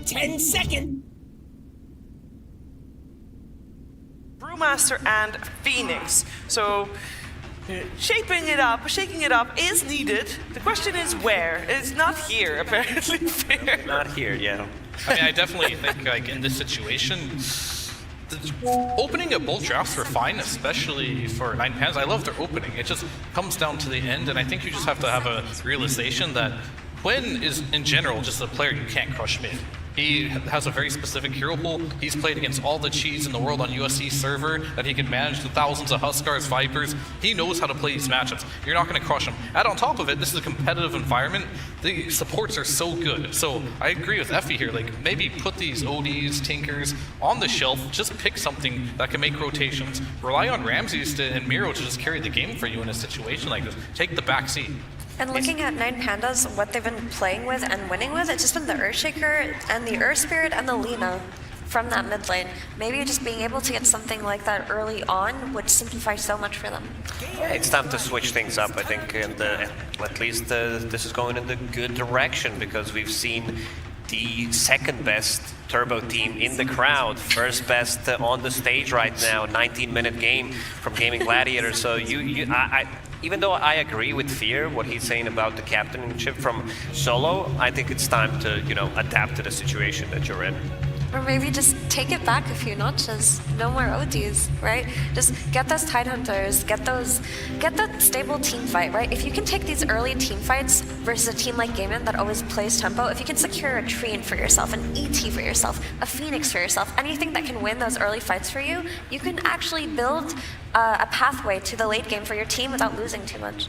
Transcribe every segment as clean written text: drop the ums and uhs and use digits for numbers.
10 seconds. Brewmaster and Phoenix. So shaking it up is needed. The question is where? It's not here, apparently. Fair. Not here, yeah. I mean, I definitely think, like, in this situation, opening a bolt drafts were fine, especially for 9Pandas. I love their opening. It just comes down to the end, and I think you just have to have a realization that Quinn is, in general, just a player you can't crush mid. He has a very specific hero pool. He's played against all the cheese in the world on USC server, that he can manage the thousands of Huskars, Vipers. He knows how to play these matchups. You're not going to crush him. And on top of it, this is a competitive environment. The supports are so good. So I agree with Effie here. Like, maybe put these ODs, Tinkers on the shelf. Just pick something that can make rotations. Rely on Ramses and Miro to just carry the game for you in a situation like this. Take the back seat. And looking at 9Pandas, what they've been playing with and winning with, it's just been the Earthshaker and the Earth Spirit and the Lina from that mid lane. Maybe just being able to get something like that early on would simplify so much for them. Yeah, it's time to switch things up, I think, and at least this is going in the good direction, because we've seen the second best turbo team in the crowd, first best on the stage right now, 19-minute game from Gaimin Gladiators. So even though I agree with Fear, what he's saying about the captainship from Solo, I think it's time to, adapt to the situation that you're in. Or maybe just take it back a few notches. No more ODs, right? Just get those Tidehunters, get that stable team fight, right? If you can take these early team fights versus a team like Gaimin that always plays tempo, if you can secure a Treen for yourself, an ET for yourself, a Phoenix for yourself, anything that can win those early fights for you, you can actually build a pathway to the late game for your team without losing too much.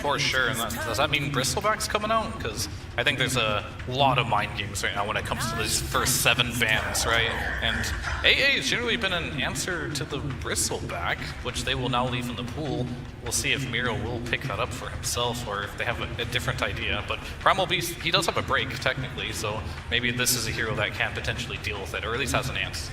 For sure, and does that mean Bristleback's coming out? Because I think there's a lot of mind games right now when it comes to these first 7 bans, right? And AA has generally been an answer to the Bristleback, which they will now leave in the pool. We'll see if Miro will pick that up for himself, or if they have a different idea. But Primal Beast, he does have a break, technically, so maybe this is a hero that can potentially deal with it, or at least has an answer.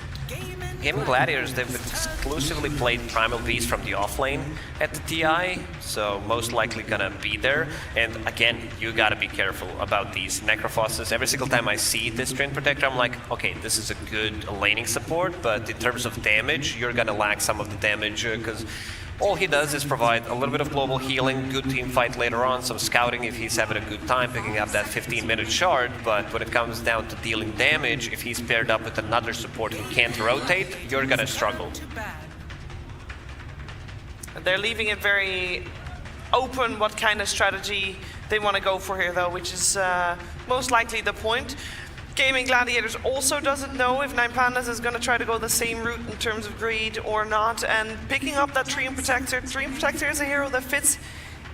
Gaimin Gladiators, they've exclusively played Primal Beast from the offlane at the TI, so most likely gonna be there. And again, you gotta be careful about these Necrophosses. Every single time I see this Twin Protector, I'm like, okay, this is a good laning support, but in terms of damage, you're gonna lack some of the damage, because all he does is provide a little bit of global healing, good team fight later on, some scouting if he's having a good time picking up that 15-minute shard, but when it comes down to dealing damage, if he's paired up with another support who can't rotate, you're gonna struggle. They're leaving it very open what kind of strategy they want to go for here, though, which is most likely the point. Gaimin Gladiators also doesn't know if 9Pandas is going to try to go the same route in terms of greed or not, and picking up that Dream Protector. Dream Protector is a hero that fits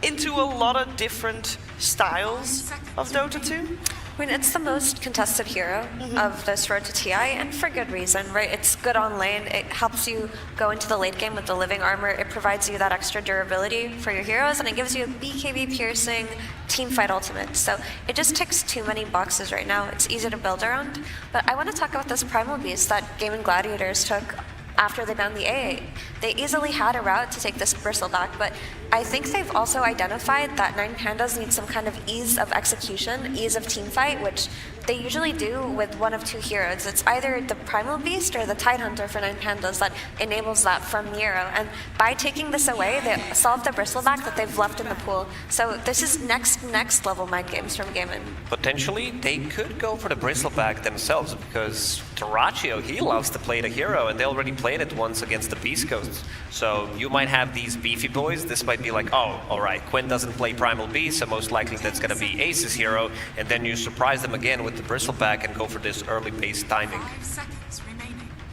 into a lot of different styles of Dota 2. I mean, it's the most contested hero of this road to TI, and for good reason, right? It's good on lane, it helps you go into the late game with the living armor, it provides you that extra durability for your heroes, and it gives you a BKB piercing team fight ultimate. So it just ticks too many boxes right now. It's easy to build around. But I want to talk about this Primal Beast that Gaimin Gladiators took after they banned the AA. They easily had a route to take this Bristleback, but I think they've also identified that 9Pandas need some kind of ease of execution, ease of teamfight, which they usually do with one of two heroes. It's either the Primal Beast or the Tidehunter for 9Pandas that enables that from Nero. And by taking this away, they solve the Bristleback that they've left in the pool. So this is next level mind games from Gaimin. Potentially, they could go for the Bristleback themselves, because Terraccio, he loves to play the hero, and they already played it once against the Beast Coast. So you might have these beefy boys, this might be like, oh, alright, Quinn doesn't play Primal Beast, so most likely that's gonna be Ace's hero, and then you surprise them again with the Bristleback and go for this early base timing.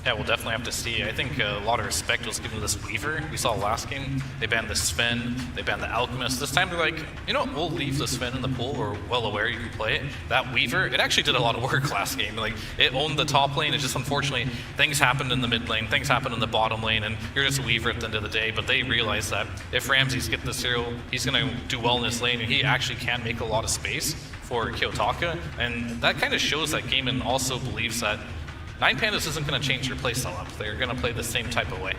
Yeah, we'll definitely have to see. I think a lot of respect was given to this Weaver. We saw last game, they banned the Sven, they banned the Alchemist. This time they're like, you know what, we'll leave the Sven in the pool, we're well aware you can play it. That Weaver, it actually did a lot of work last game. Like, it owned the top lane, it just unfortunately, things happened in the mid lane, things happened in the bottom lane, and you're just a Weaver at the end of the day. But they realize that if Ramses gets this hero, he's gonna do well in this lane, and he actually can make a lot of space for Kiyotaka. And that kind of shows that Gaimin also believes that 9Pandas isn't going to change their playstyle up. They're going to play the same type of way.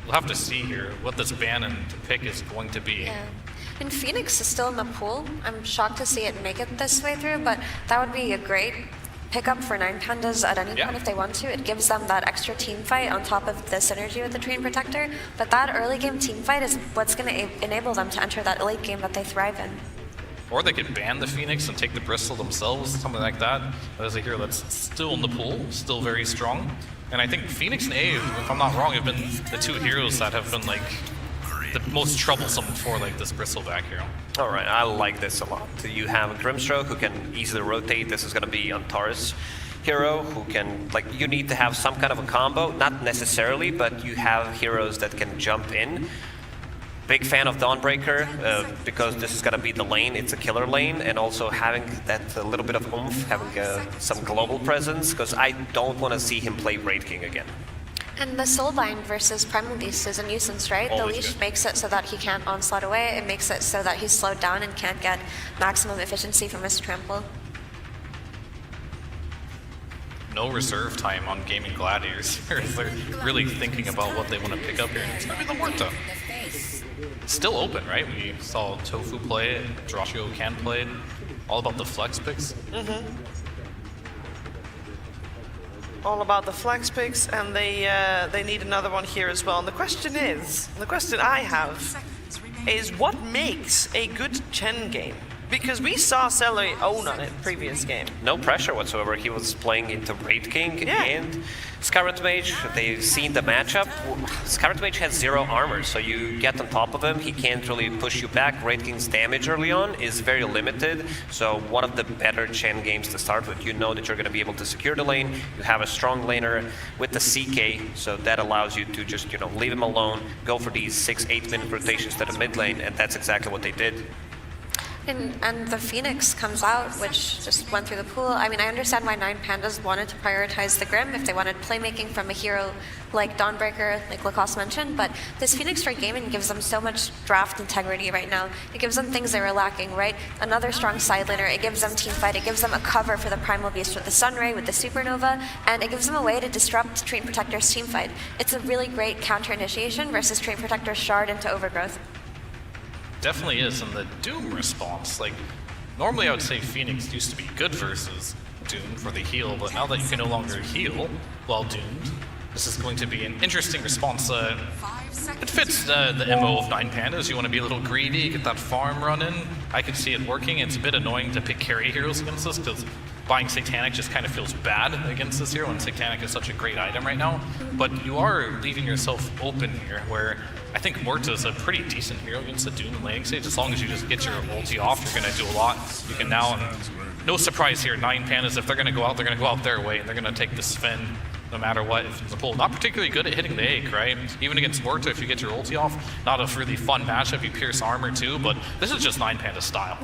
We'll have to see here what this ban and pick is going to be. Yeah. And Phoenix is still in the pool. I'm shocked to see it make it this way through, but that would be a great pickup for 9Pandas at any point if they want to. It gives them that extra team fight on top of the synergy with the Train Protector, but that early game team fight is what's going to enable them to enter that late game that they thrive in. Or they could ban the Phoenix and take the Bristle themselves, something like that. That is a hero that's still in the pool, still very strong. And I think Phoenix and A, if I'm not wrong, have been the two heroes that have been like the most troublesome for like this Bristleback hero. All right, I like this a lot. You have a Grimstroke who can easily rotate. This is going to be on Taurus hero who can, like, you need to have some kind of a combo, not necessarily, but you have heroes that can jump in. Big fan of Dawnbreaker because this is going to be the lane. It's a killer lane, and also having that a little bit of oomph, having some global presence, because I don't want to see him play Wraith King again. And the Soulbind versus Primal Beast is a nuisance, right? Always the leash good. makes it so that he can't onslaught away. It makes it so that he's slowed down and can't get maximum efficiency from his trample. No reserve time on Gaimin Gladiators. They're really thinking about what they want to pick up here. It's going to be the Morta. Still open, right? We saw Tofu play it, Drashio can play it. All about the flex picks. All about the flex picks, and they need another one here as well. And the question I have is, what makes a good Chen game? Because we saw Celery own on it previous game. No pressure whatsoever. He was playing into Wraith King and Scarlet Mage. They've seen the matchup. Scarlet Mage has 0 armor, so you get on top of him. He can't really push you back. Wraith King's damage early on is very limited, so one of the better Chen games to start with. You know that you're going to be able to secure the lane. You have a strong laner with the CK, so that allows you to just, leave him alone, go for these 6-8 minute rotations to the mid lane, and that's exactly what they did. And the Phoenix comes out, which just went through the pool. I mean, I understand why 9Pandas wanted to prioritize the Grim if they wanted playmaking from a hero like Dawnbreaker, like Lacoste mentioned, but this Phoenix for Gaimin gives them so much draft integrity right now. It gives them things they were lacking, right? Another strong side laner, it gives them team fight, it gives them a cover for the Primal Beast with the Sunray, with the Supernova, and it gives them a way to disrupt Train Protector's team fight. It's a really great counter initiation versus Train Protector's Shard into Overgrowth. Definitely is, and the Doom response, like, normally I would say Phoenix used to be good versus Doom for the heal, but now that you can no longer heal while doomed, this is going to be an interesting response. It fits the MO of 9Pandas. You want to be a little greedy, get that farm running. I can see it working. It's a bit annoying to pick carry heroes against this, because buying Satanic just kind of feels bad against this hero, and Satanic is such a great item right now. But you are leaving yourself open here, where I think Morta is a pretty decent hero against the Doom laning stage. As long as you just get your ulti off, you're going to do a lot. You can now, and no surprise here, 9Pandas, if they're going to go out, they're going to go out their way, and they're going to take the Sven no matter what. If it's a pull, not particularly good at hitting the egg, right? Even against Morta, if you get your ulti off, not a really fun matchup. You pierce armor too, but this is just 9Panda style.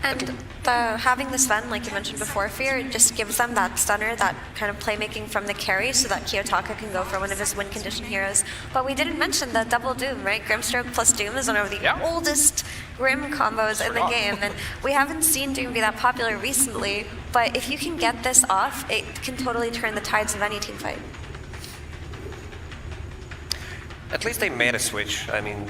And having the Sven, like you mentioned before, Fear, it just gives them that stunner, that kind of playmaking from the carry, so that Kiyotaka can go for one of his win condition heroes. But we didn't mention the double Doom, right? Grimstroke plus Doom is one of the oldest Grim combos in the game, and we haven't seen Doom be that popular recently, but if you can get this off, it can totally turn the tides of any team fight. At least they made a switch. I mean,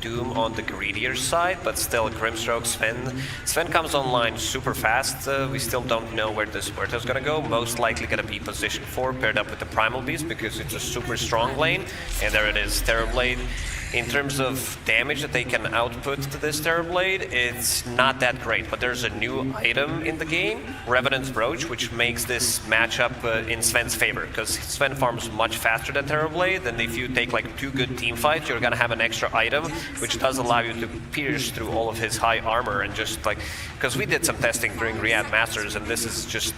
Doom on the greedier side, but still Grimstroke, Sven. Sven comes online super fast. We still don't know where this Morta's gonna go. Most likely gonna be position 4 paired up with the Primal Beast because it's a super strong lane. And there it is, Terrorblade. In terms of damage that they can output to this Terrorblade, it's not that great, but there's a new item in the game, Revenant's Brooch, which makes this matchup in Sven's favor, because Sven farms much faster than Terrorblade, and if you take like 2 good team fights, you're gonna have an extra item, which does allow you to pierce through all of his high armor, and just like, because we did some testing during Riyadh Masters, and this is just,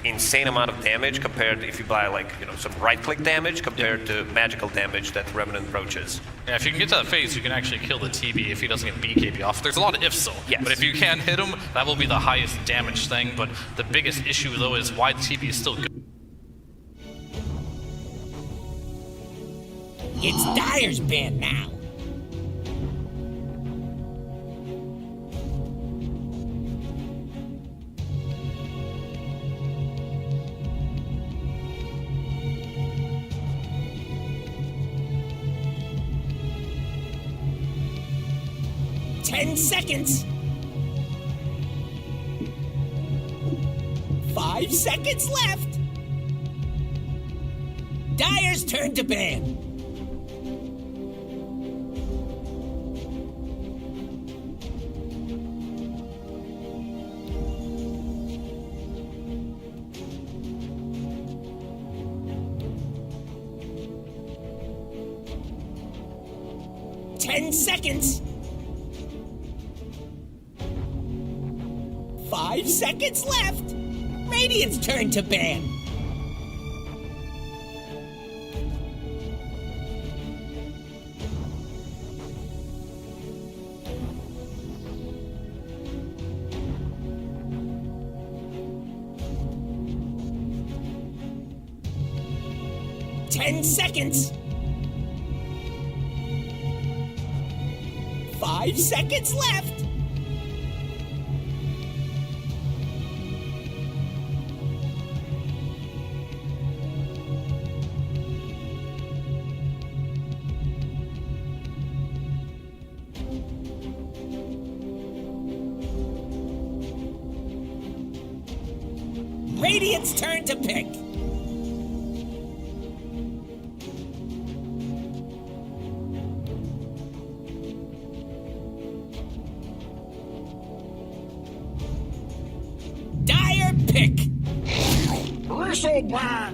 insane amount of damage compared, if you buy like, some right-click damage compared to magical damage that Revenant Brooch is. Yeah, if you can get to that phase, you can actually kill the TB if he doesn't get BKB off. There's a lot of ifs though. Yes. But if you can hit him, that will be the highest damage thing. But the biggest issue though is why the TB is still good. It's Dyer's band now. 10 seconds. 5 seconds left. Dyer's turn to ban. Seconds. 5 seconds left. Radiant's turn to ban. Seconds. 5 seconds left. Radiant's turn to pick. Pick. Bristleback.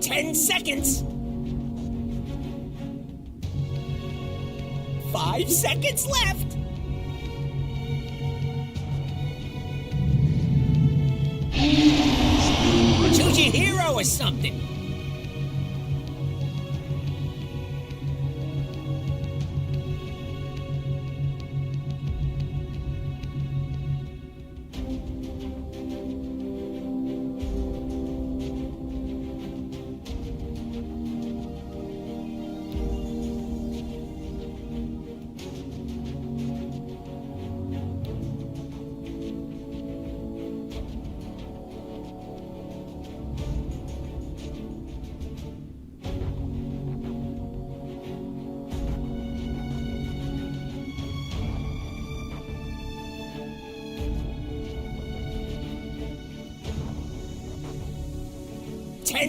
10 seconds. 5 seconds left. Choose your hero or something.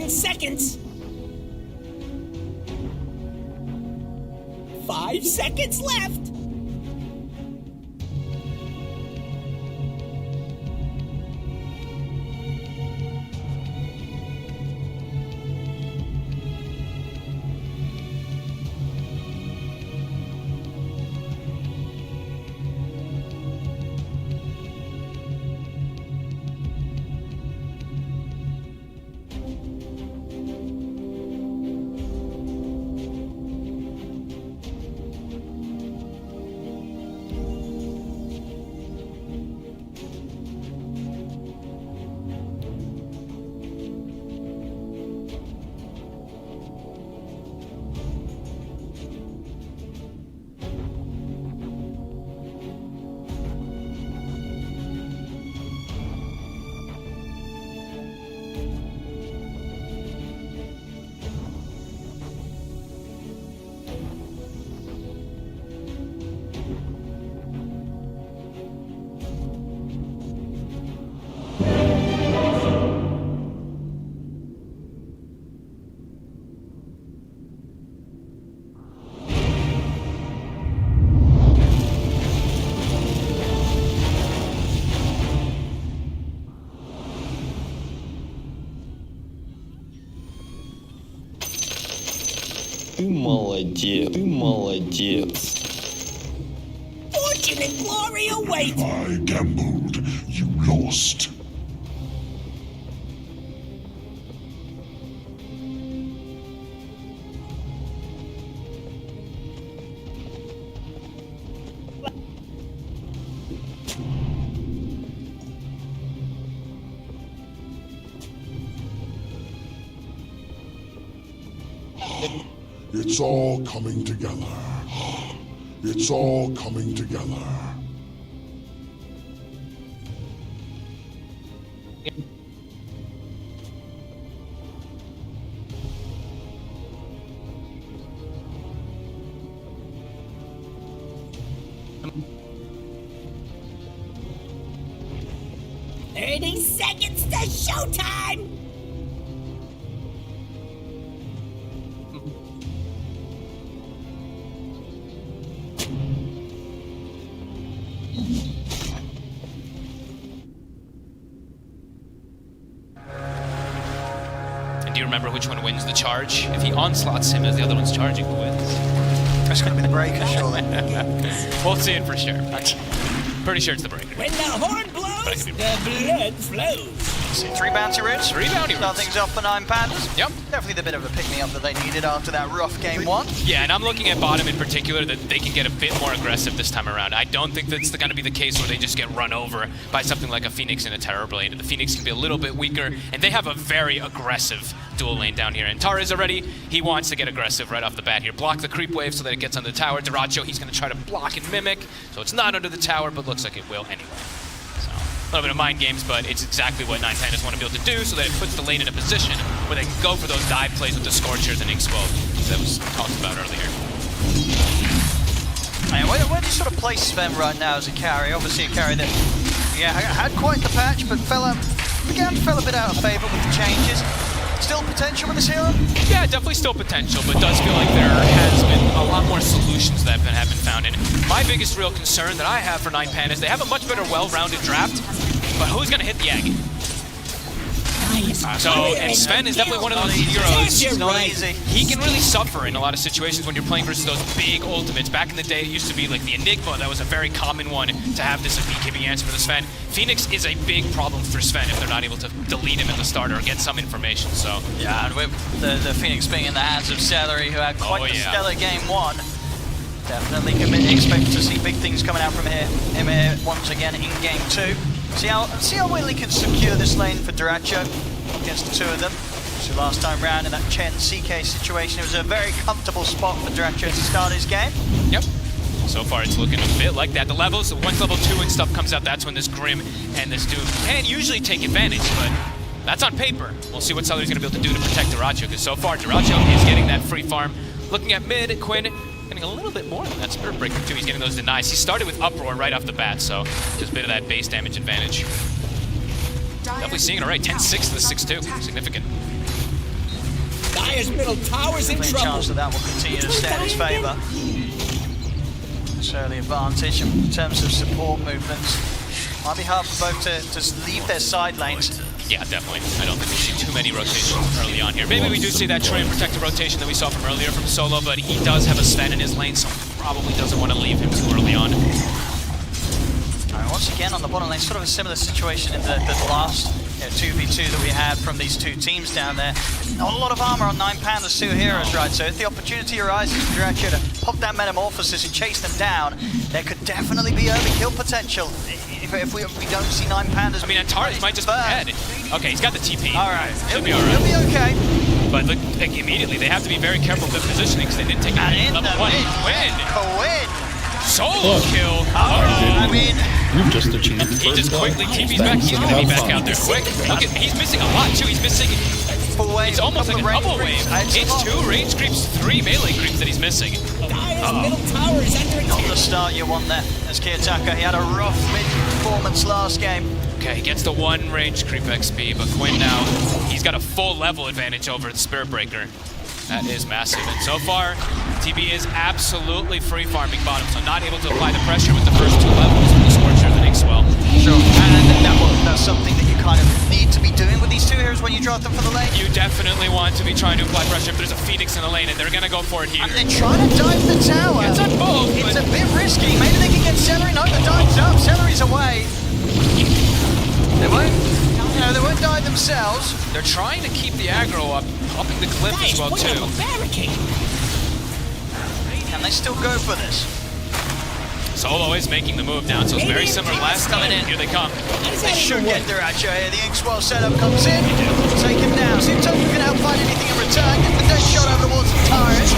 Seconds. 5 seconds left. Ты молодец, ты молодец. Fortune and glory await. I gambled. You lost. It's all coming together. It's all coming together. "30 seconds to showtime!" And do you remember which one wins the charge? If he onslaughts him as the other one's charging, who wins? It's going to be the breaker, surely. We'll see it for sure. Pretty sure it's the breaker. When the horn blows, the blood flows. See, 3 bounty routes. 3 bounty Start routes. things off for 9Pandas. Yep. Definitely the bit of a pick-me-up that they needed after that rough game 1. Yeah, and I'm looking at bottom in particular that they can get a bit more aggressive this time around. I don't think that's going to be the case where they just get run over by something like a Phoenix and a Terrorblade. The Phoenix can be a little bit weaker, and they have a very aggressive dual lane down here. And Tara's already, he wants to get aggressive right off the bat here. Block the creep wave so that it gets on the tower. Diracho, he's going to try to block and mimic, so it's not under the tower, but looks like it will anyway. A little bit of mind games, but it's exactly what 9Pandas want to be able to do so that it puts the lane in a position where they can go for those dive plays with the Scorchers and Inkswell that was talked about earlier. And where do you sort of place Sven right now as a carry? Obviously a carry that had quite the patch, but fell a bit out of favour with the changes. Still potential with this hero? Yeah, definitely still potential, but does feel like there has been a lot more solutions that have been found. And my biggest real concern that I have for 9Pandas, they have a much better, well-rounded draft, but who's going to hit the Aggie? And Sven is definitely one of those heroes. It's not easy. He can really suffer in a lot of situations when you're playing versus those big ultimates. Back in the day, it used to be like the Enigma. That was a very common one to have this BKB answer for the Sven. Phoenix is a big problem for Sven if they're not able to delete him at the start or get some information. So yeah, and with the Phoenix being in the hands of Celery, who had quite the stellar game 1, definitely can expect to see big things coming out from him here once again in game 2. See how well he can secure this lane for Diracho against the 2 of them. So last time round in that Chen CK situation, it was a very comfortable spot for Diracho to start his game. Yep. So far it's looking a bit like that. The levels, once level 2 and stuff comes out, that's when this Grim and this Doom can usually take advantage, but that's on paper. We'll see what Celery's going to be able to do to protect Diracho, because so far Diracho is getting that free farm. Looking at mid, Quinn getting a little bit more than that Spirit Breaker too. He's getting those denies. He started with Uproar right off the bat, so just a bit of that base damage advantage. Definitely seeing it alright. 10-6 to the 6-2. Significant. Dire's middle tower's in trouble. Chance that will continue to stay in his favour. It's early advantage in terms of support movements. Might be hard for both to leave their side lanes. Yeah, definitely. I don't think we see too many rotations early on here. Maybe we do see that Troy and Protector rotation that we saw from earlier from Solo, but he does have a Sven in his lane, so probably doesn't want to leave him too early on. Once again on the bottom lane, sort of a similar situation in the last 2v2 that we had from these 2 teams down there. Not a lot of armor on 9Pandas 2 heroes, right? So if the opportunity arises for Diracho to pop that Metamorphosis and chase them down, there could definitely be early kill potential if we don't see 9Pandas. I mean, Antares might just be dead. Okay, he's got the TP. Alright, he'll be alright. He'll be okay. But look, like, immediately, they have to be very careful with their positioning because they didn't take a level 1. Quinn! Solo kill! I mean, You've just achieved he just quickly TP's back. He's gonna be back out there quick. Look at, he's missing a lot too. He's missing. It's almost like a double wave. It's 2 range creeps, 3 melee creeps that he's missing. Dire's middle tower is under attack. Not the start you want there as Kiyotaka. He had a rough mid-performance last game. Okay, he gets the 1 range creep XP, but Quinn now, he's got a full level advantage over the Spirit Breaker. That is massive, and so far, TB is absolutely free farming bottom, so not able to apply the pressure with the first 2 levels with the Scorcher and Inkswell. Sure, and that's something that you kind of need to be doing with these 2 heroes when you draft them for the lane. You definitely want to be trying to apply pressure if there's a Phoenix in the lane, and they're gonna go for it here. And they're trying to dive the tower. It's on both, It's a bit risky. Maybe they can get Celery. No, the dive's up. Celery's away. They won't die themselves. They're trying to keep the aggro up, popping the cliff as well too. Can they still go for this? Solo is making the move down, so it's very similar last time. Here they come. They should get Diracho here. The Inkswell setup comes in. Take him down. See if Token can help find anything in return. Get the dead shot over towards the turret.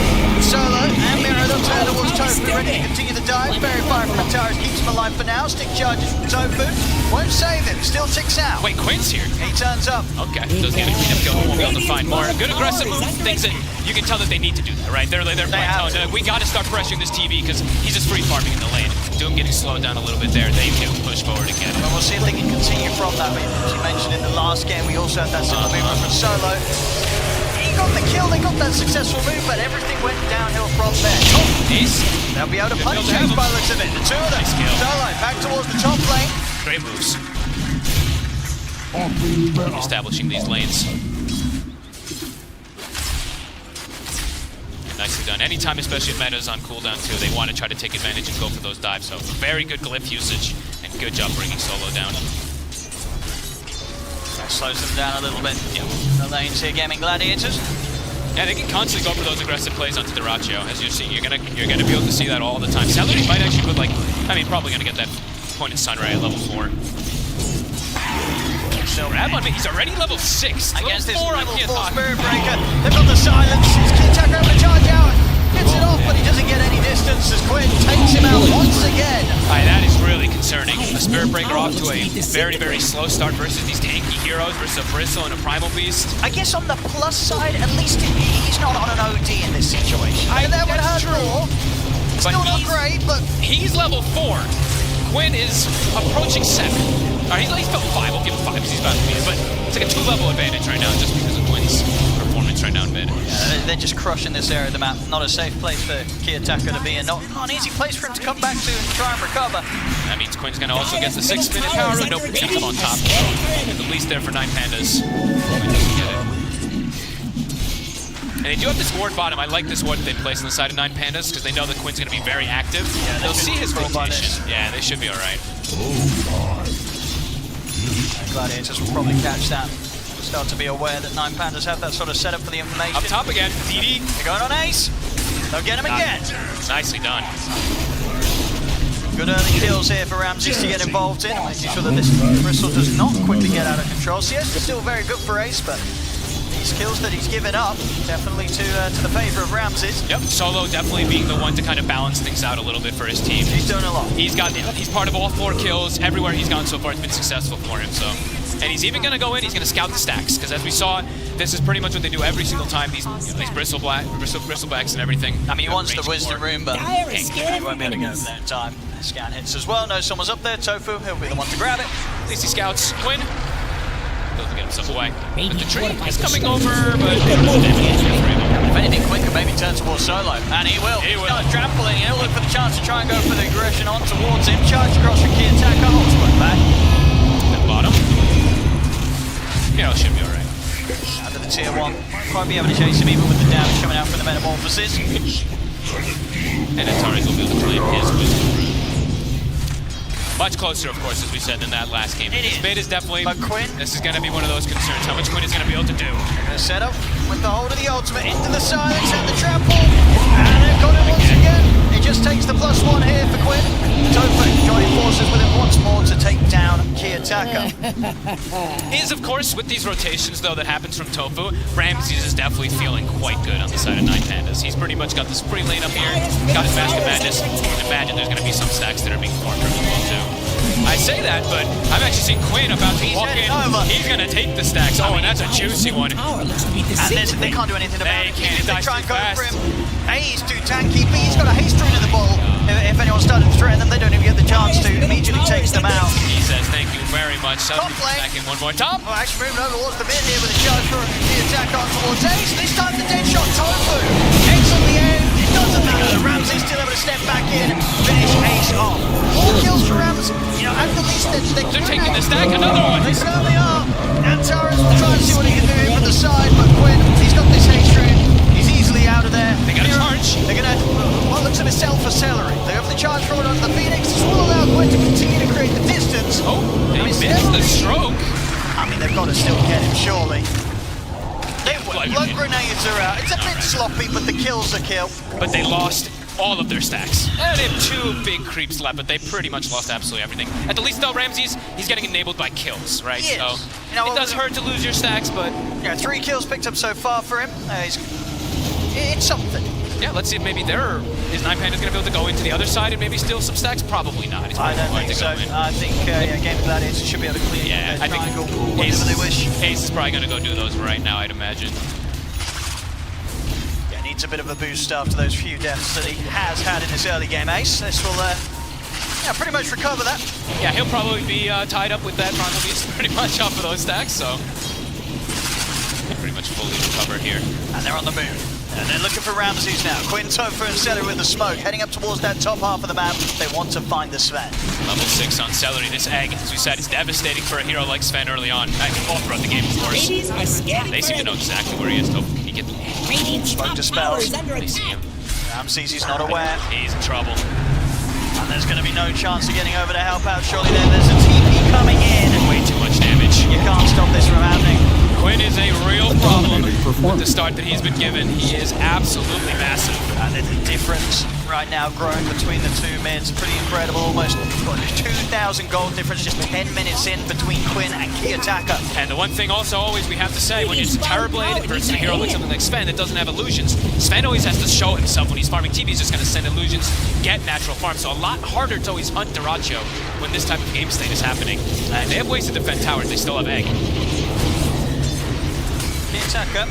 Solo and Miro, they'll turn towards Token, ready to continue the dive. Very fire from Antares keeps him alive for now. Stick charges from Tofu. Won't save him. Still ticks out. Wait, Quinn's here. He turns up. Okay, doesn't get a clean up kill, but won't be able to find more. Good aggressive move. Thinks that you can tell that they need to do that, right? They're plateauing. We got to start pressuring this TV because he's just free farming in the lane. Doom getting slowed down a little bit there. They can push forward again. But we'll see if they can continue from that. As you mentioned in the last game, we also had that similar movement from Solo. He got the kill, they got that successful move, but everything went downhill from there. Ace. They'll be able to punch Ace by the looks of it. The two of them. Solo back towards the top lane. Great moves. Establishing these lanes. Nicely done. Anytime, especially if meta is on cooldown too, they want to try to take advantage and go for those dives. So very good glyph usage and good job bringing Solo down. That slows them down a little bit. Yeah. The lanes here, Gaimin Gladiators. Yeah, they can constantly go for those aggressive plays onto Dyrachyo. As you're seeing, you're gonna be able to see that all the time. Celery might actually put probably gonna get that point in Sunray at level 4. So grab on me. He's already level 6. Against this level 4 level 4 on Spirit Breaker. They've got the silence. His Kiyotaka able to charge out. Gets it off, but he doesn't get any distance as Quinn takes him out once again. That is really concerning. A Spirit Breaker off to a very, very slow start versus these tanky heroes versus a Bristle and a Primal Beast. I guess on the plus side, at least he's not on an OD in this situation. That would hurt more. Still not great, but he's level 4. Quinn is approaching 7. Alright, he's level 5. We'll give him 5 because he's about to beat it. But it's like a 2-level advantage right now just because of Quinn's performance right now in mid. Yeah, they're just crushing this area of the map. Not a safe place for Kiyotaka to be in. Not an easy place for him to come back to and try and recover. That means Quinn's going to also get the 6-minute power and no protective on top. At least there for 9Pandas. And they do have this ward bottom. I like this ward that they placed on the side of 9Pandas because they know that Quinn's going to be very active. Yeah, they'll see his rotation. Yeah, they should be alright. Gladiators will probably catch that. Start to be aware that 9Pandas have that sort of setup for the information. Up top again, DD. They're going on Ace. They'll get him again. Nicely done. Good early kills here for Ramses to get involved in, making sure that this Bristle does not quickly get out of control. CS is still very good for Ace, but these kills that he's given up, definitely to the favor of Ramses. Yep, Solo definitely being the one to kind of balance things out a little bit for his team. He's doing a lot. He's part of all 4 kills. Everywhere he's gone so far, it's been successful for him. So, and he's even going to go in. He's going to scout the stacks because, as we saw, this is pretty much what they do every single time. These bristlebacks and everything. I mean, he wants the wisdom room, but he won't be able to go there in time. Scan hits as well. Knows someone's up there. Tofu, he'll be the one to grab it. At least he scouts. Quinn doesn't get himself away. But the tree is coming over, but if anything, Quinn can maybe turn towards Solo, and he will. He's got a trampoline. He'll look for the chance to try and go for the aggression on towards him. Charge across from Kiyotaka. Holds Quinn back. At the bottom. It should be alright. Out to the tier 1. Won't be able to chase him even with the damage coming out from the Metamorphosis. And Antares will be able to claim his wisdom. Much closer, of course, as we said in that last game. Mid is definitely. But Quinn. This is going to be one of those concerns. How much Quinn is going to be able to do? They're set up with the hold of the ultimate into the silence and the trample. And they've got him once again. It just takes the +1 here for Quinn. Tofu joining forces with him once more to take down Kiyotaka. Is, of course, with these rotations, though, that happens from Tofu, Ramses is definitely feeling quite good on the side of 9Pandas. He's pretty much got this free lane up here, got his Mask of Madness. Imagine there's going to be some stacks that are being formed from him, too. I say that, but I'm actually seeing Quinn about to walk in. He's going to take the stacks. Oh, and that's a juicy one. And they can't do anything about it. They try and go for him. A, he's too tanky. B, he's got a haste rune in the ball. If anyone's starting to threaten them, they don't even get the chance to. Immediately takes them out. He says thank you very much. So back in one more top. Well, actually moving over towards the mid here with a charge for the attack on towards Ace. This time the dead shot Tofu. Ace on the end. It doesn't matter. Ramsey's still able to step back in. Finish Ace off. 4 kills for Ramsey. At the least they're taking the stack. Another one. They certainly are. Antares will try and see what he can do here from the side, but Quinn, he's got this haste rune. He's easily out of there. They got a charge. They're going to, looks of himself for Celery. They have the charge forward onto the Phoenix. This will allow Quinn to continue to create the distance. Oh, they missed the stroke. I mean, they've got to still get him, surely. Blood grenades are out. It's a bit sloppy, but the kill's a kill. But they lost all of their stacks. And they have 2 big creeps left, but they pretty much lost absolutely everything. At the least, though, Ramses, he's getting enabled by kills, right? He is. So it does hurt to lose your stacks, but... Yeah, 3 kills picked up so far for him. It's something. Yeah, let's see if maybe is 9Pandas going to be able to go into the other side and maybe steal some stacks? Probably not. It's I don't probably think hard so. to go in. I think Gaimin Gladiators should be able to clear Yeah, I triangle think whenever they wish. Ace is probably going to go do those right now, I'd imagine. Yeah, needs a bit of a boost after those few deaths that he has had in his early game. Ace, this will pretty much recover that. Yeah, he'll probably be tied up with that Primal Beast pretty much off of those stacks, so he'll pretty much fully recover here. And they're on the move. And they're looking for Ramses now. Quinn, Topher, and Celery with the smoke, heading up towards that top half of the map. They want to find the Sven. Level 6 on Celery. This egg, as we said, is devastating for a hero like Sven early on. All throughout the game, of course. They seem to know exactly where he is, Topher. Can he get the Smoke dispels. They see him. Ramses, he's not aware. He's in trouble. And there's going to be no chance of getting over to help out. Surely there's a TP coming in. Way too much damage. You can't stop this from happening. Quinn is a real problem with the start that he's been given. He is absolutely massive. And the difference right now growing between the two mids, pretty incredible. Almost 2,000 gold difference just 10 minutes in between Quinn and Kiyotaka. And the one thing also always we have to say, when it's a Terrorblade versus a hero like something like Sven that doesn't have illusions, Sven always has to show himself when he's farming TP. He's just going to send illusions, get natural farm. So a lot harder to always hunt Dyrachyo when this type of game state is happening. And they have ways to defend towers. They still have egg. Kiyotaka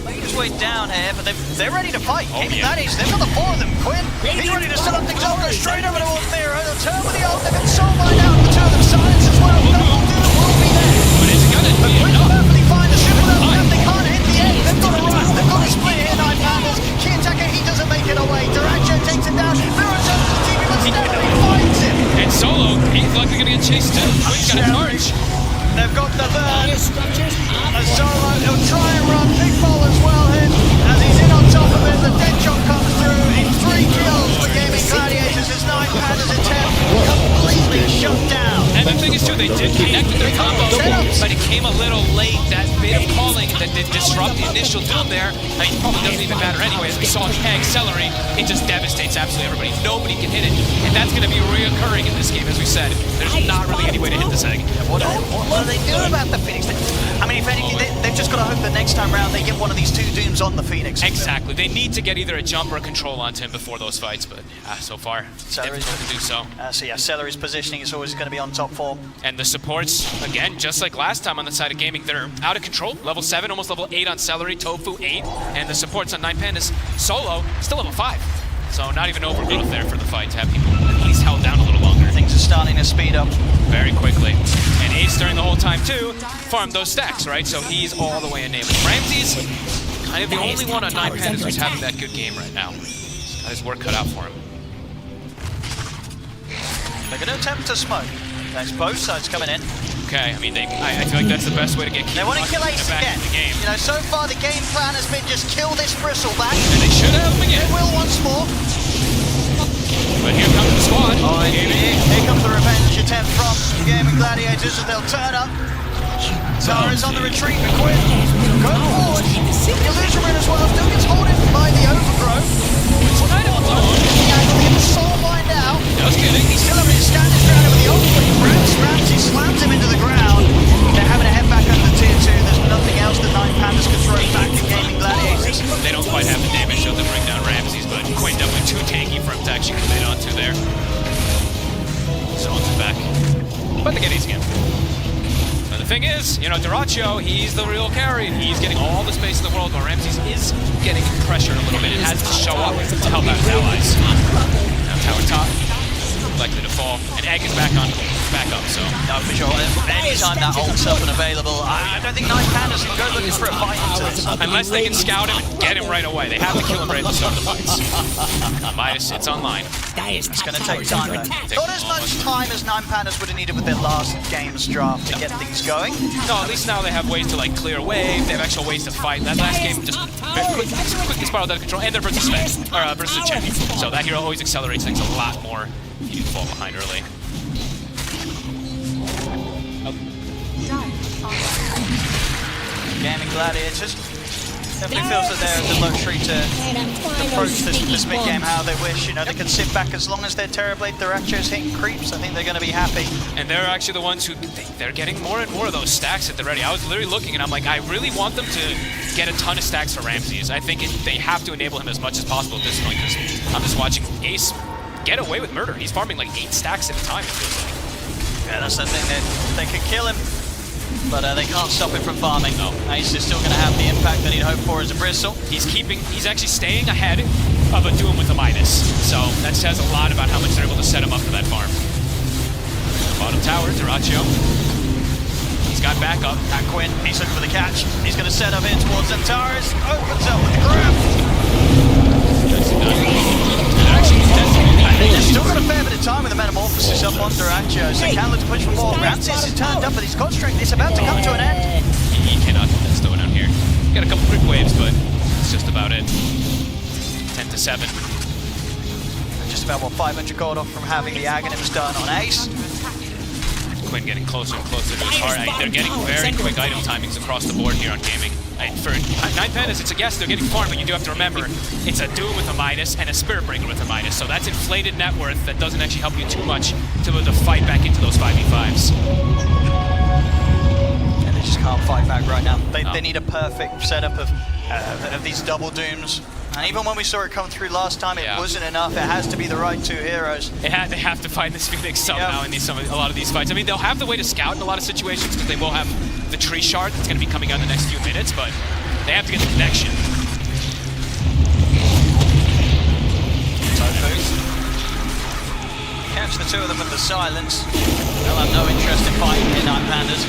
making his way down here, but they're ready to fight. Oh, That is, they've got the four of them. Quinn, he's ready to set up things up, go straight over towards Mira. They'll turn with the ult, they've got soul mine out, the two of them silence as well. Double do will be there. But it's gonna But be Quinn enough. perfectly fine, the ship without them, they can't hit the end. They've got to run, they've got to split here, 9Pandas. Kiyotaka, he doesn't make it away. Dyrachyo takes him down. Mira turns to the TV, but Stanley finds him. And Solo, he's likely going to get chased too. Quinn's got a charge. They've got the burn. And Solo, he'll try and run. Big fall as well here. As he's in on top of it, the dead shot comes through. It's 3 kills for Gaimin Gladiators as 9Pandas attempt completely shut down. And the thing is too, they did connect with their combo, but it came a little late. That bit of calling that did disrupt the initial doom there, I mean, probably doesn't even matter anyways. We saw Keg, Celery, it just devastates absolutely everybody. Nobody can hit it. And that's going to be reoccurring in this game, as we said. There's not really any way to hit this egg. What are they doing about the Phoenix? I mean, if anything, they've just got to hope that next time round they get one of these 2 dooms on the Phoenix. Exactly. They need to get either a jump or a control onto him before those fights, but so far, it's Celery's difficult to do so. So yeah, Celery's positioning is always going to be on top 4. And the supports, again, just like last time on the side of gaming, they're out of control. Level 7, almost level 8 on Celery, Tofu 8, and the supports on 9Pandas, Solo, still level 5. So not even overgrowth there for the fight to have people at least held down a little longer. Things are starting to speed up very quickly. And Ace during the whole time too farmed those stacks, right? So he's all the way enabled. Ramses, kind of the only one on 9Pandas who's having that good game right now. He's got his work cut out for him. They're going to attempt to smoke. There's both sides coming in. Okay, I mean, I feel like that's the best way to get They want to kill Ace back again. in the game. You know, so far the game plan has been just kill this bristleback. And they should have him again. They will once more. But here comes the squad. Oh, here comes the revenge attempt from Gaimin Gladiators as they'll turn up. Zara's on the retreat, but Quinn go forward. Illusion as well, still gets holding by the overgrowth. It's kind of alone. He has the soul mine now. Just kidding. He's still able to stand his ground with the ultimate. Ramsey slams him into the ground. They're having to head back under tier 2. There's nothing else that 9Pandas can throw back to Gaimin Gladiators. They don't quite have the damage to bring down Ramses, but Quinn definitely too tanky for him to actually commit onto there. So onto back. But they get easy again. So the thing is, you know, Dyrachyo, he's the real carry, and he's getting all the space in the world, while Ramses is getting pressured a little bit and has to show up to help out his allies. Now tower top, likely to fall, and Egg is back up, so. No, for sure. Anytime that ult's up and available, I don't think 9Pandas can go looking for a fight into this. Unless they can scout him and get him right away. They have to kill him right at the start of the fights. Midas sits online. It's going to take time, though. Not as much time as 9Pandas would have needed with their last game's draft to get things going. No, at least now they have ways to like clear a wave. They have actual ways to fight. That last game just quickly spiraled out of control, and they're versus Sven, or versus a Chen. So that hero always accelerates things a lot more if you fall behind early. Gaimin Gladiators Definitely feels that they're in the luxury to approach this mid game how they wish. You know, they can sit back as long as their Terrorblade Thracho's hitting creeps. I think they're going to be happy. And they're actually the ones who, they're getting more and more of those stacks at the ready. I was literally looking and I'm like, I really want them to get a ton of stacks for Ramses. I think they have to enable him as much as possible at this point, because I'm just watching Ace get away with murder. He's farming like 8 stacks at a time, it feels like. Yeah, that's the thing, they could kill him, but they can't stop him from farming. No. Ace is still going to have the impact that he'd hoped for as a Bristle. He's actually staying ahead of a Doom with a Midas. So that says a lot about how much they're able to set him up for that farm. Bottom tower, Dyrachyo. He's got backup. And Quinn, he's looking for the catch. He's going to set up in towards Antares. Opens up with the grab. They've still got a fair bit of time with the Metamorphosis up on Dyrachyo, so can look to push for more. Ramses is turned up, but his God Strength is about to come to an end. He cannot get that stone out here. Got a couple quick waves, but it's just about it. 10 to 7. Just about, what, 500 gold off from having the Aghanims done on Ace. Quinn getting closer and closer to his heart. They're getting very quick item timings across the board here on gaming. For 9Pandas, it's a guess they're getting farmed, but you do have to remember, it's a Doom with a Midas and a Spirit Breaker with a Midas, so that's inflated net worth that doesn't actually help you too much to be able to fight back into those 5v5s. And they just can't fight back right now. They need a perfect setup of these double Dooms. And even when we saw it come through last time, it wasn't enough. It has to be the right 2 heroes. They have to find this Phoenix somehow in a lot of these fights. I mean, they'll have the way to scout in a lot of situations because they will have the tree shard that's going to be coming out in the next few minutes, but they have to get the connection. Catch the 2 of them with the silence. They'll have no interest in fighting in 9Pandas.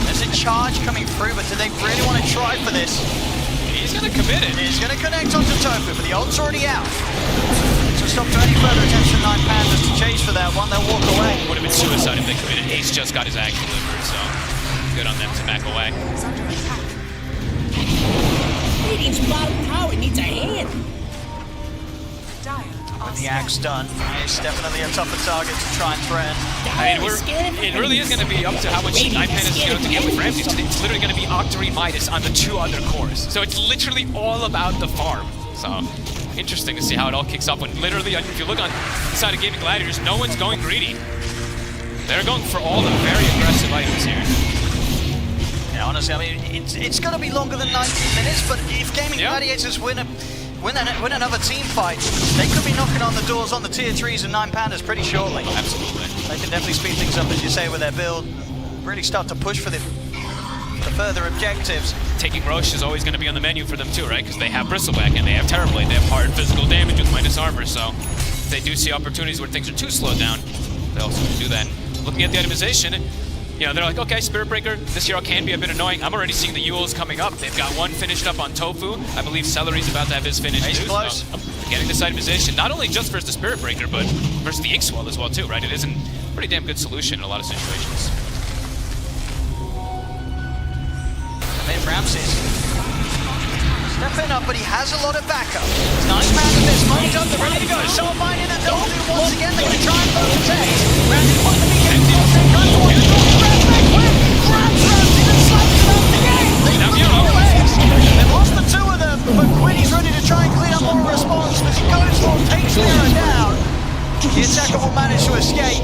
There's a charge coming through, but do they really want to try for this? He's going to commit it. He's going to connect onto Tofu, but the ult's already out. So stop to any further attempts from 9Pandas to chase for that one. They'll walk away. Would have been suicide if they committed. Ace just got his ag delivered, so good on them to back away. Radiant's bottom tower needs a hand. With the axe done, it's definitely a tougher target to try and threaten. I mean, it really is going to be up to how much 9Pandas is going to get with Ramses. It's literally going to be Octarine Midas on the 2 other cores. So it's literally all about the farm. So interesting to see how it all kicks up when literally, if you look on the side of Gaimin Gladiators, no one's going greedy. They're going for all the very aggressive items here. Yeah, honestly, I mean, it's going to be longer than 90 minutes, but if Gaimin Gladiators win another team fight, they could be knocking on the doors on the tier 3s and 9Pandas pretty shortly. Absolutely. They can definitely speed things up, as you say, with their build. Really start to push for the further objectives. Taking Roche is always going to be on the menu for them too, right? Because they have Bristleback and they have Terrorblade. They have hard physical damage with minus armor, so if they do see opportunities where things are too slowed down, they also do that. Looking at the itemization, you know, they're like, okay, Spirit Breaker, this hero can be a bit annoying. I'm already seeing the Yules coming up. They've got one finished up on Tofu. I believe Celery's about to have his finished too. Close. So, getting this itemization, not only just versus the Spirit Breaker, but versus the Inkswell as well too, right? It is a pretty damn good solution in a lot of situations. I mean, Ramses stepping up, but he has a lot of backup. 9Pandas, there's money done, they're ready to go. Soul Mining and they'll do once again. They're going to try and focus Ace. Ramses wants to be getting close. They cut towards the door. Grabs back quick. Grabs Ramses and slaps it up the game. They've lost the 2 of them, but Quinny's ready to try and clean up more response as he goes for takes Mira down. The attacker will manage to escape.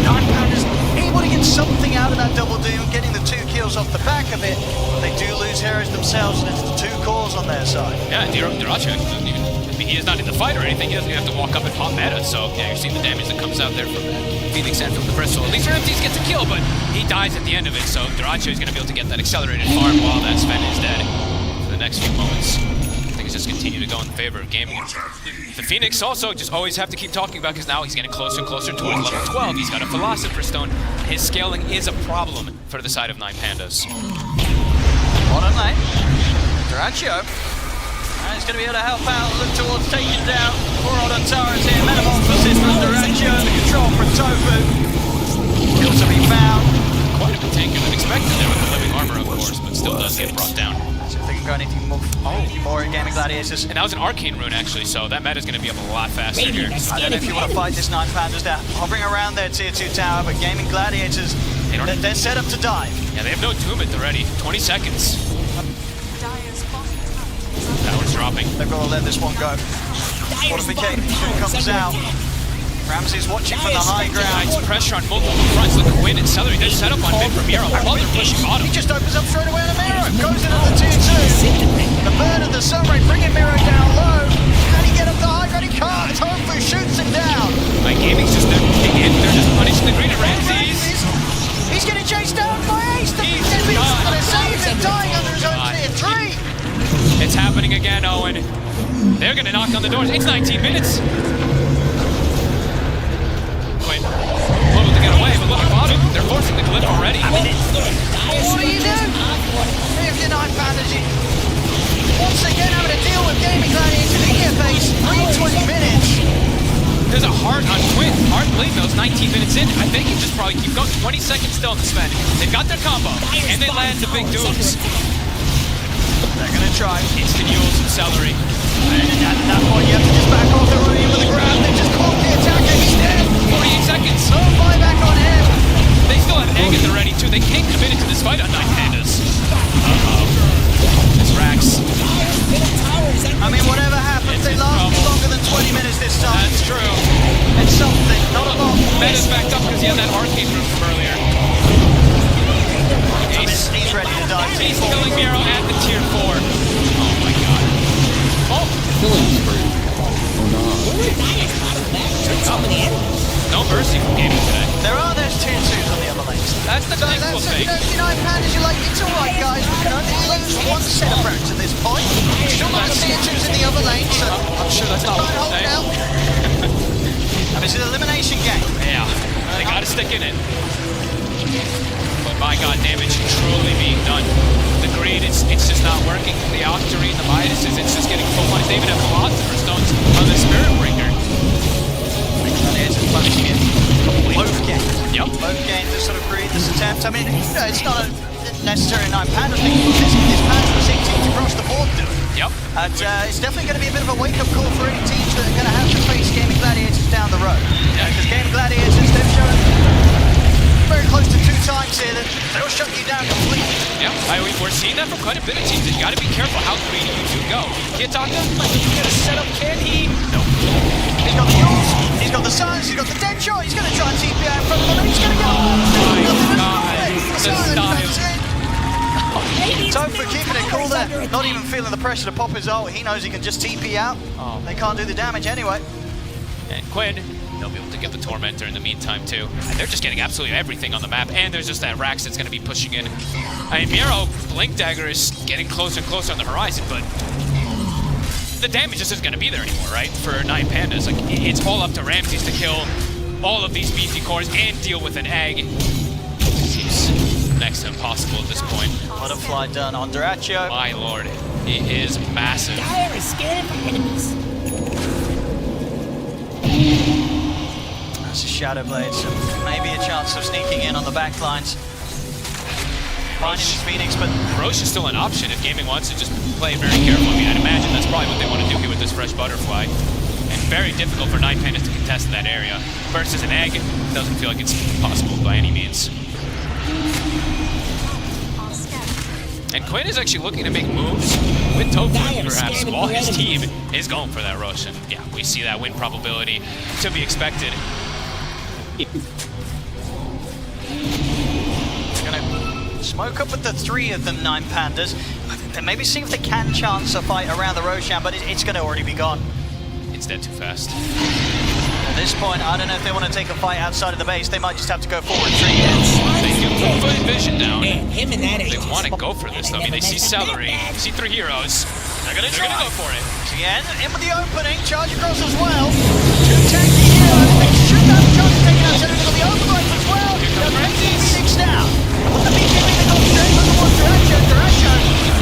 9Pandas able to get something out of that double doom, getting the 2 kills off the back of it. They do lose heroes themselves, and it's the 2 cores on their side. Yeah, Dyrachyo doesn't even, I mean, he is not in the fight or anything. He doesn't even have to walk up and pop meta. So yeah, you're seeing the damage that comes out there from Phoenix and from the Bristle. At least Ramses gets a kill, but he dies at the end of it. So Dyrachyo is going to be able to get that accelerated farm while that Sven is dead for the next few moments. Things just continue to go in favor of gaming. The Phoenix also just always have to keep talking about, because now he's getting closer and closer towards level 12. He's got a Philosopher Stone. His scaling is a problem for the side of 9Pandas. Bottom lane, Dyrachyo. He's going to be able to help out, look towards taking down poor old Antares here. Metamorphosis from Dyrachyo, the control from Tofu. Kill to be found. Quite a bit tankier than expected there with the living armor, of course, but still does get brought down. So if they can go anything more in Gaimin Gladiators. And that was an Arcane Rune, actually, so that meta's going to be up a lot faster here. I don't know if you want to fight this 9Pandas. They're hovering around their tier 2 tower, but Gaimin Gladiators, they're set up to dive. Yeah, they have no Doom at the ready. 20 seconds. Power's dropping. They've got to let this one go. Fortification comes out. Ramsey's watching from the high ground. It's pressure on multiple fronts. Look at Quinn and Celery. They set up on mid from Miro while they're pushing bottom. He just opens up straight away on Miro. Goes into the 2-2. The burn of the Sunray bringing Miro down low. Can he get up the high ground? He can't. Tofu shoots him down. My Gaming's just they're just punishing the green at Ramses. He's getting chased down by Ace. He's going to save him, dying under his own tier 3. It's happening again, Owen. They're going to knock on the doors. It's 19 minutes. Quinn, able to get away, but look at bottom. They're forcing the glyph already. What do you do? If you're 9Pandas, you once again having to deal with Gaimin Gladiators in your face. 20 minutes. There's a heart on Quinn. Hard bleed those 19 minutes in. I think he just probably keep going. 20 seconds still in the spend. They've got their combo, and they land the big dukes. They're going to try. Instant Yules and Celery. And at that point, you have to just back off. They're running with the grab. They just caught the attacker. He's dead. 48 seconds. No buyback on him. They still have egg at the ready, too. They can't commit into this fight on 9Pandas. Uh-oh. This Rax. I mean, whatever happens, they last longer than 20 minutes this time. That's true. It's something, not a lot. Meta's backed up because he had that arcade room from earlier. He's ready to die. He's killing Miro at the tier 4. Oh my god. Oh! Killing spree. Oh no. No mercy from Gaming today. There's tier 2s on the other lanes. That's the thing we'll take. You know, 9Pandas, you're like, it's alright, guys. We can only lose one set of rounds at this point. You still got the tier 2s in the other lane, so I'm sure that's not what hold we'll it say. out. I mean, it's an elimination game. Yeah, they gotta stick in it. But my god, damage truly being done. The greed, it's just not working. The Octarine, the Midas, it's just getting full points. They even have Philosopher Stones on the Spirit Breaker. It's punishing it. Both games. Yep. Both games are sort of greed this attempt. I mean, you know, it's not a necessarily 9Pandas thing. This Pandas we're seeing teams across the board do. Yep. It's definitely going to be a bit of a wake-up call for any teams that are going to have to face Gaimin Gladiators down the road. Because Gaimin Gladiators, they've shown very close to 2 times here that they'll shut you down completely. Yeah, we're seeing that from quite a bit of teams. You gotta be careful how greedy you do go. Kitaka, he's gonna set up, can he? No. He's got the Yules, he's got the Suns, he's got the Dead Shot, he's gonna try and TP out in front of them, and he's gonna get the Tofu keeping it cool there, not even feeling the pressure to pop his ult. He knows he can just TP out. They can't do the damage anyway. And Quinn, they'll be able to get the Tormentor in the meantime too. And they're just getting absolutely everything on the map, and there's just that Rax that's going to be pushing in. I mean, Miro, Blink Dagger is getting closer and closer on the horizon, but the damage just isn't going to be there anymore, right? For 9Pandas, like, it's all up to Ramses to kill all of these beefy cores and deal with an egg. It seems next to impossible at this point. Butterfly done on Dyrachyo. My lord, he is massive. Dire is scared of enemies. That's a Shadow Blade, so maybe a chance of sneaking in on the back lines. Finding his Phoenix, but Roche is still an option if Gaming wants to just play very careful. I mean, I'd imagine that's probably what they want to do here with this fresh Butterfly. And very difficult for 9Pandas to contest that area. Versus an egg, doesn't feel like it's possible by any means. And Quinn is actually looking to make moves with Tofu, perhaps, while his team is going for that rush. And yeah, we see that win probability to be expected. gonna smoke up with the 3 of them 9Pandas. And maybe see if they can chance a fight around the Roshan, but it's gonna already be gone. It's dead too fast. At this point, I don't know if they want to take a fight outside of the base. They might just have to go forward 3. They can put vision down. Man, him and that They want to go for this, though. I mean, they see Celery, they see 3 heroes. They're gonna go for it. Again, in with the opening, charge across as well. 2 tanky heroes. They should have a chance of taking out Celery with the overgrowth as well. They're bringing Phoenix down. Wouldn't have been giving the concentrate on the one Dyrachyo.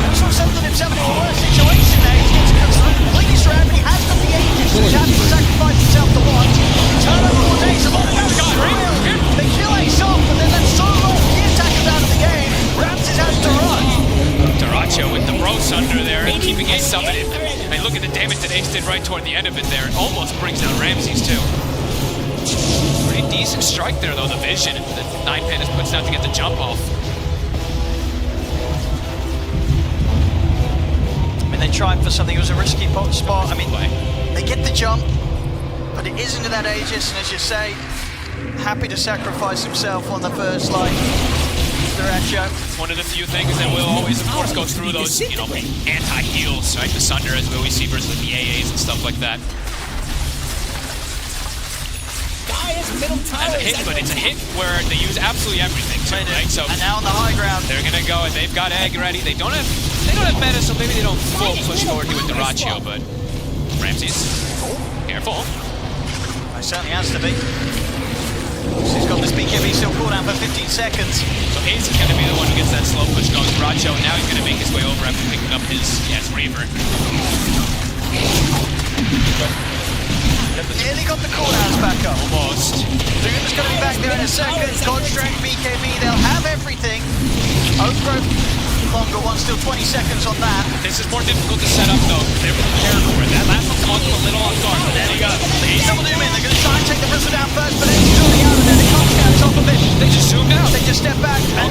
Looks like something himself in a worse situation there. He's getting completely surrounded, but he has got the Aegis, so he's happy to sacrifice himself to watch. Turn over all days, a lot of damage is real. They kill Ace off, but then that's so low. The attackers out of the game. Ramses has to run. Dyrachyo with the Bros under there, keeping Ace summoned. And look at the damage that Ace did right toward the end of it there. It almost brings down Ramses too. Pretty decent strike there though, the vision that 9Pandas puts down to get the jump off. I mean, they trying for something. It was a risky spot. I mean, they get the jump, but it is into that Aegis, and as you say, happy to sacrifice himself on the first line. Dyrachyo. One of the few things that will always, of course, go through those, you know, anti-heals, right? The Sunder, as we always see, versus the AAs and stuff like that. As a hit, but it's a hit where they use absolutely everything, too, right? So and now on the high ground, they're gonna go, and they've got Egg ready. They don't have meta, so maybe they don't full push forward here with Dyrachyo, but Ramses, careful. It certainly has to be. He's got this BKB still cooldown for 15 seconds. So Ace is gonna be the one who gets that slow push going. Dyrachyo, and now he's gonna make his way over after picking up his Reaver. Nearly got the cooldowns back up. Almost. Doom's going to be back there in a second. God Strength, BKB, they'll have everything. Overgrowth, longer one, still 20 seconds on that. This is more difficult to set up though. They're prepared for it. That last one caught them a little off guard, but then you got Ace. Double Doom in, they're going to try and take the Bristle down first, but Ace is drilling out and then they can't get on top of it. They just zoomed out. They just step back. And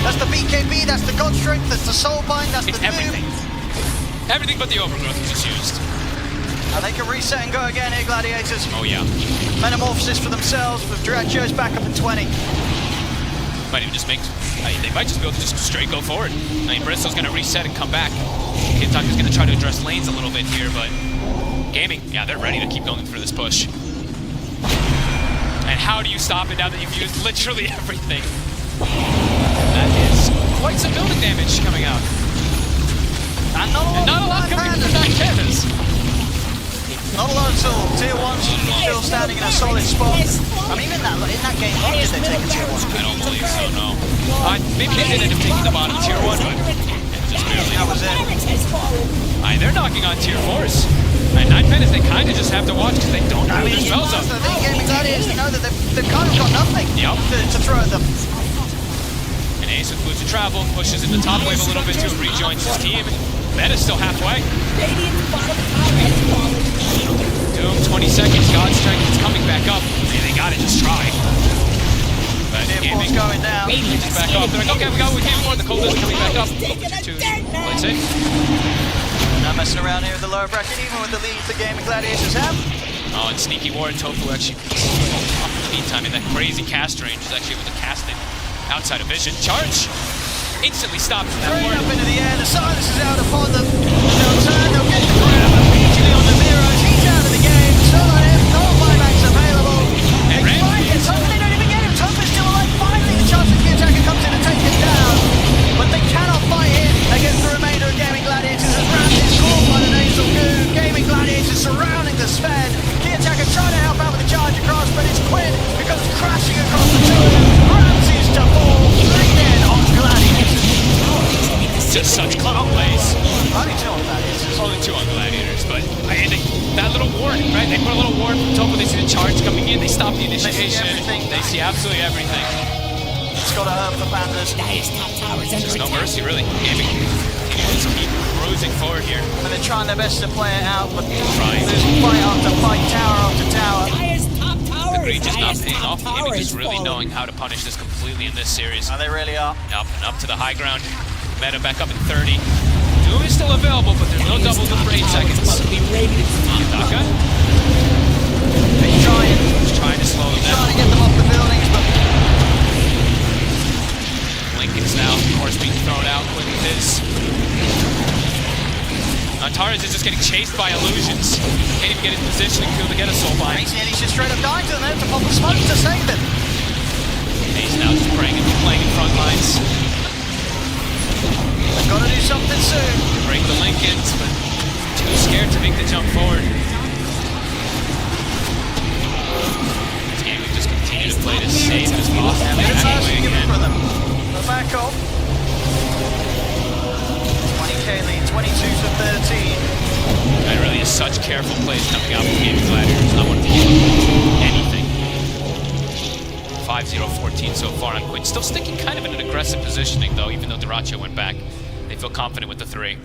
that's the BKB, that's the God Strength, that's the Soulbind, that's the everything. Doom. Everything but the Overgrowth was just used. And they can reset and go again here, Gladiators. Oh yeah. Metamorphosis for themselves with Dyrachyo's back up in 20. Might even just make, they might just be able to just straight go forward. I mean, Bristol's going to reset and come back. Kentucky's going to try to address lanes a little bit here, but Gaming, yeah, they're ready to keep going through this push. And how do you stop it now that you've used literally everything? That is quite some building damage coming out. And not a lot coming from 9Pandas. Not a lot at all. Tier 1 still standing in a solid spot. I mean, in that game, why did they take a Tier 1? I don't believe so, no. Maybe they did end up taking the bottom Tier 1, but just barely. That was it. They're knocking on Tier 4s. And 9Pandas, they kind of just have to watch because they don't know their spells up. The Gaimin Gladiators, they know that they've kind of got nothing to throw at them. And Ace with Boots of Travel pushes in the top wave a little bit too, rejoins his team. Meta's still halfway. Doom, 20 seconds, God Strength is coming back up. Hey, they gotta just try. But Gaming going down. He's back up. They're like, okay, we got with Gaming more. The cold is coming back up. Let's see. Not messing around here with the lower bracket, even with the lead the Gaimin Gladiators have. Oh, and Sneaky Ward, Tofu actually meantime in that crazy cast range is actually able to cast it outside of vision. Charge! Instantly stops that Straight ward. up into the air, the silence is out upon them. They'll turn, they'll get the grab immediately on the Miros. He's out of the game, still on him, no buybacks available. And they find it, Tofu, they don't even get him. Tofu's still alive, finally the chance of the attacker comes in to take him down. But they cannot fight him against the remainder of Gaimin Gladiators as Ramses caught by the nasal goo. Gaimin Gladiators surrounding the Sven. Key attacker trying to help out with the charge across, but it's Quinn who comes crashing across the two of them. Ramses to fall, lean in on Gladiators. Just such clown plays. Only two on Gladiators. Only two on Gladiators, but that little ward, right? They put a little ward from Topo, they see the charge coming in, they stop the initiation. They see absolutely everything. It's got to hurt for Pandas. There's no mercy, really. Gaming just keep cruising forward here. And they're trying their best to play it out, but Right. there's fight after fight, tower after tower. The reach is not paying off. Gaming is really knowing how to punish this completely in this series. And they really are. Up and up to the high ground. Meta back up in 30. Doom is still available, but there's no double doom for 8 seconds. Daka. He's trying to slow them down. Trying to get them off the buildings, but Lincoln's now, of course, being thrown out with his. Torres is just getting chased by illusions. Can't even get his positioning to get a soul bind. and he's just straight up dying to them there to pop the smoke to save him. He's now just playing in front lines. They've got to do something soon. Break the Lincolns, but too scared to make the jump forward. This game we just continue to play it as safe as possible. And it's nice to give it for them. The back off. 20k lead, 22 to 13. That really is such careful plays coming out from Gaimin Gladiators. Not one to anything. 5-0-14 so far on Quinn. Still sticking kind of in an aggressive positioning though, even though Dyrachyo went back. They feel confident with the 3.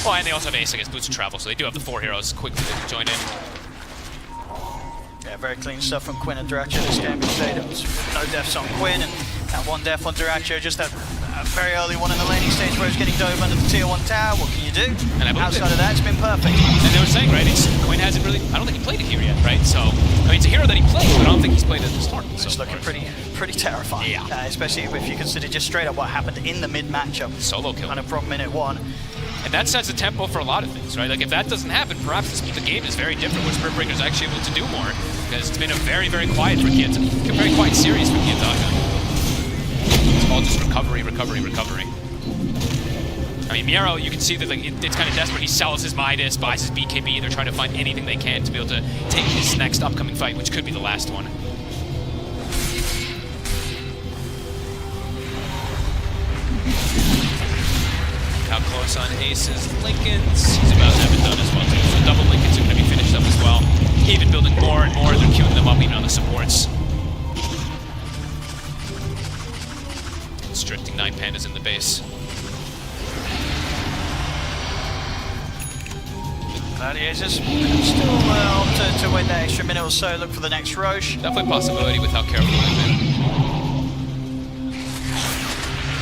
Oh, and they also have Ace against Boots of Travel, so they do have the 4 heroes quickly to join in. Yeah, very clean stuff from Quinn and Dyrachyo this game. There was no deaths on Quinn and one death on Dyrachyo. Just a A very early one in the laning stage where he's getting dove under the tier 1 tower. What can you do? And I believe Outside of that, it's been perfect. And they were saying, right, Quinn hasn't really, I don't think he played it here yet, right? So, I mean, it's a hero that he played, but I don't think he's played it at the start. So It's looking pretty terrifying. Yeah. Especially if you consider just straight up what happened in the mid matchup. Solo kill. Kind of from minute 1. And that sets the tempo for a lot of things, right? Like, if that doesn't happen, perhaps the game is very different, where Spirit Breaker's actually able to do more, because it's been a very, very quiet for Kids, a very quiet series for Kiyotaka. It's all just recovery. I mean, Miero, you can see that like, it's kind of desperate. He sells his Midas, buys his BKB. They're trying to find anything they can to be able to take this next upcoming fight, which could be the last one. How close on Ace's Lincolns. He's about to have it done as well, too. So double Lincolns are going to be finished up as well. Even building more and more. They're queuing them up even on the supports. Constricting 9Pandas in the base. Gladiators still opt to wait that extra minute or so, look for the next Roche. Definitely a possibility with how careful they've been.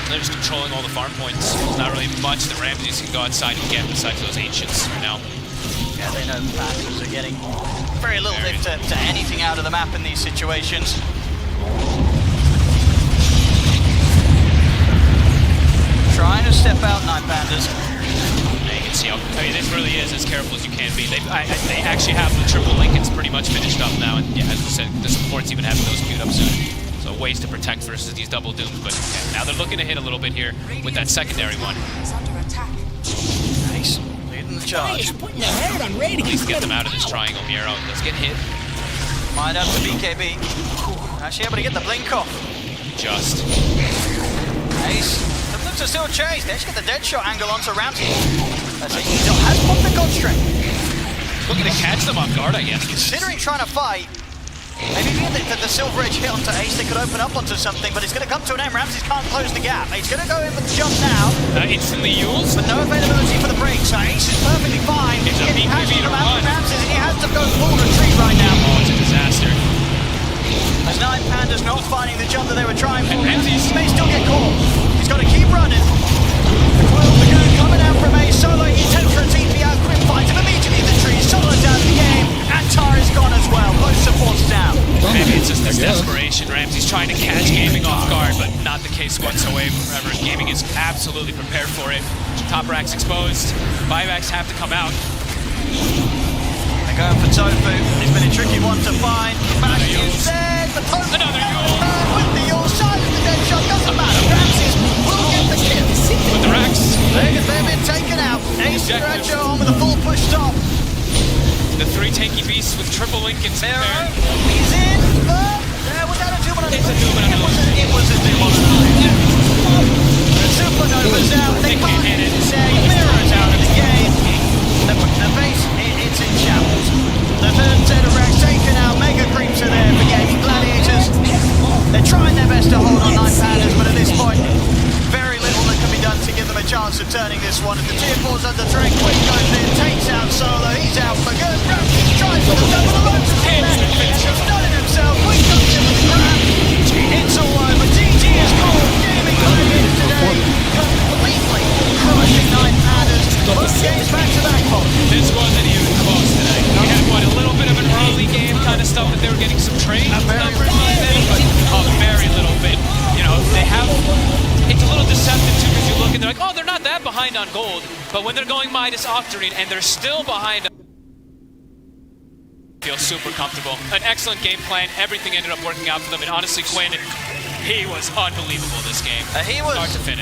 They're just controlling all the farm points. There's not really much that Ramses can go outside and get besides those Ancients right now. Yeah, they know the Panthers are getting very little lift to anything out of the map in these situations. Trying to step out 9Pandas. You can see how, I mean, this really is as careful as you can be. They actually have the triple Lincolns pretty much finished up now, and yeah, as we said, the supports even having those queued up soon. So ways to protect versus these double dooms, but yeah, now they're looking to hit a little bit here with that secondary one. Nice, leading the charge. Putting their head on Radiant. At least get them out of this triangle. Miero does get hit. Might have the BKB. Actually able to get the blink off. Just. Nice. The Blitz are still chased. They actually get the dead shot angle onto Ramsey. That's it. He has popped the God Strength. Looking to catch them off guard, I guess. Considering trying to fight. Maybe if the Silver Edge hit onto Ace, they could open up onto something, but it's going to come to an end. Ramses can't close the gap. He's going to go in with the jump now. Instantly used. But no availability for the break, so Ace is perfectly fine. It's a Getting past BKB the to map run. with Ramses, and he has to go full retreat right now. Oh, it's a disaster. As 9Pandas not finding the jump that they were trying for. And Ramses He may still get caught. He's got to keep running. Well, the goon coming out from Ace. Solo, he attempts for a TP out. Grim finds him immediately in the trees. Solo's out of the game. And Tar is gone as well. Both supports down. Maybe it's just this desperation. Ramsey's trying to catch Gaming off guard, but not the case whatsoever. Gaming is absolutely prepared for it. Top rack's exposed. Buybacks have to come out. They're going for Tofu. It's been a tricky one to find. Bash is dead. The Tofu Another Yule. with the Yule side of the dead shot. Doesn't matter. Ramses will get the kill. With the racks. They've been taken out. Ace and Rajo on with a full push stop. The three tanky beasts with triple Lincolns Mero, prepared. he's in, but was that a 2-1 on It's a 2-1 on It was a 2-1 on The Supernova's out. They can't hit it. Mero's out of the game. The base, it's in shambles. The third set of racks taken out. Mega creeps are there for Gaimin Gladiators. They're trying their best to hold on 9Pandas, but at this point, very little that can be done to give them a chance of turning this one. If the tier 4's under threat, Quick goes in, takes out Solo, he's out for good. Ramses tries for the double of Oaks. He's done it himself. Quick comes in with the grab. It's all over. GG is called. Gaimin Gladiators today completely crushing 9Pandas. Both games back to back. This wasn't even close today. We had a little bit of an early game kind of stuff that they were getting some trade numbers on them, but very little bit. You know, they have. It's a little deceptive too because you look and they're like, oh, they're not that behind on gold. But when they're going Midas Octarine and they're still behind, feel super comfortable. An excellent game plan. Everything ended up working out for them. And honestly, Quinn, he was unbelievable this game. He was. Start to finish.